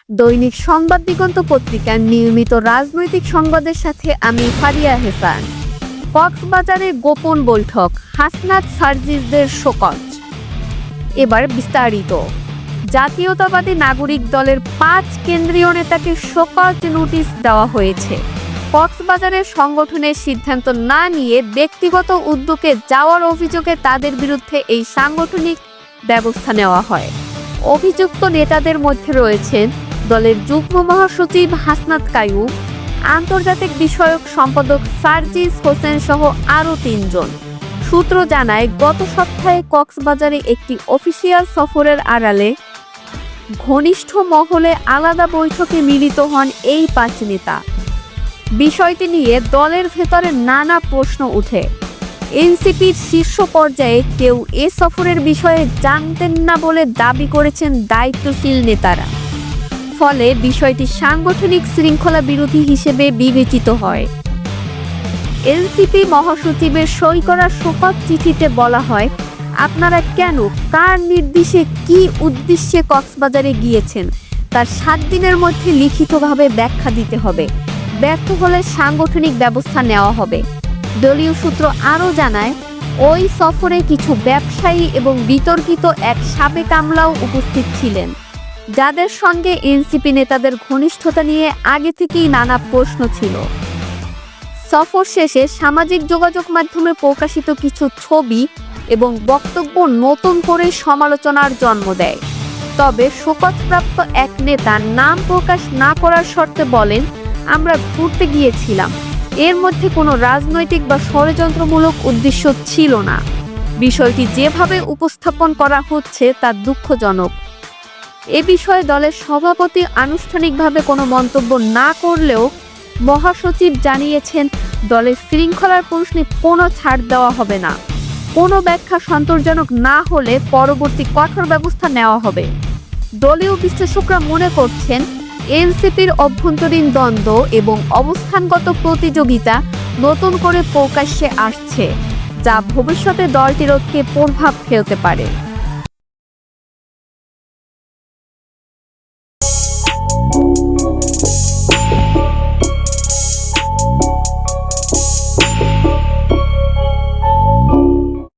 দৈনিক সংবাদ দিগন্ত পত্রিকার নিয়মিত রাজনৈতিক সংবাদের সাথে আমি ফারিয়া হেসান। কক্সবাজারে গোপন বৈঠক, হাসনাত সার্জিসদের শোকজ। এবার বিস্তারিত। জাতীয়তাবাদী নাগরিক দলের 5 কেন্দ্রীয় নেতাকে শোকজ নোটিশ দেওয়া হয়েছে। কক্সবাজারের সংগঠনের সিদ্ধান্ত না নিয়ে ব্যক্তিগত উদ্যোগে যাওয়ার অভিযোগে তাদের বিরুদ্ধে এই সাংগঠনিক ব্যবস্থা নেওয়া হয়। অভিযুক্ত নেতাদের মধ্যে রয়েছেন দলের যুগ্ম মহাসচিব হাসনাত কাইয়ুম, আন্তর্জাতিক বিষয়ক সম্পাদক সার্জিস হোসেন সহ আরও 3 জন। সূত্র জানায়, গত সপ্তাহে কক্সবাজারে একটি অফিসিয়াল সফরের আড়ালে ঘনিষ্ঠ মহলে আলাদা বৈঠকে মিলিত হন এই 5 নেতা। বিষয়টি নিয়ে দলের ভেতরে নানা প্রশ্ন ওঠে। এনসিপির শীর্ষ পর্যায়ে কেউ এ সফরের বিষয়ে জানতেন না বলে দাবি করেছেন দায়িত্বশীল নেতারা। ফলে বিষয়টি সাংগঠনিক শৃঙ্খলা বিরোধী হিসেবে বিবেচিত হয়। এনসিপি মহাসচিবের সই করা শোকজ চিঠিতে বলা হয়, আপনারা কেন, কার নির্দেশে, কী উদ্দেশ্যে কক্সবাজারে গিয়েছেন তার 7 দিনের মধ্যে লিখিতভাবে ব্যাখ্যা দিতে হবে। ব্যর্থ হলে সাংগঠনিক ব্যবস্থা নেওয়া হবে। দলীয় সূত্র আরও জানায়, ওই সফরে কিছু ব্যবসায়ী এবং বিতর্কিত এক সাবেক আমলাও উপস্থিত ছিলেন, যাদের সঙ্গে এনসিপি নেতাদের ঘনিষ্ঠতা নিয়ে আগে থেকেই নানা প্রশ্ন ছিল। সফর শেষে সামাজিক যোগাযোগ মাধ্যমে প্রকাশিত কিছু ছবি এবং বক্তব্য নতুন করে সমালোচনার জন্ম দেয়। তবে শোকজপ্রাপ্ত এক নেতা নাম প্রকাশ না করার শর্তে বলেন, আমরা ঘুরতে গিয়েছিলাম, এর মধ্যে কোনো রাজনৈতিক বা ষড়যন্ত্রমূলক উদ্দেশ্য ছিল না। বিষয়টি যেভাবে উপস্থাপন করা হচ্ছে তা দুঃখজনক। এ বিষয়ে দলের সভাপতি আনুষ্ঠানিকভাবে কোনো মন্তব্য না করলেও মহাসচিব জানিয়েছেন, দলের শৃঙ্খলার প্রশ্নে কোনো ছাড় দেওয়া হবে না। কোনো ব্যাখ্যা সন্তোষজনক না হলে পরবর্তী কঠোর ব্যবস্থা নেওয়া হবে। দলীয় বিশ্লেষকরা মনে করছেন, এনসিপির অভ্যন্তরীণ দ্বন্দ্ব এবং অবস্থানগত প্রতিযোগিতা নতুন করে প্রকাশ্যে আসছে, যা ভবিষ্যতে দলটির ঐক্যে প্রভাব ফেলতে পারে।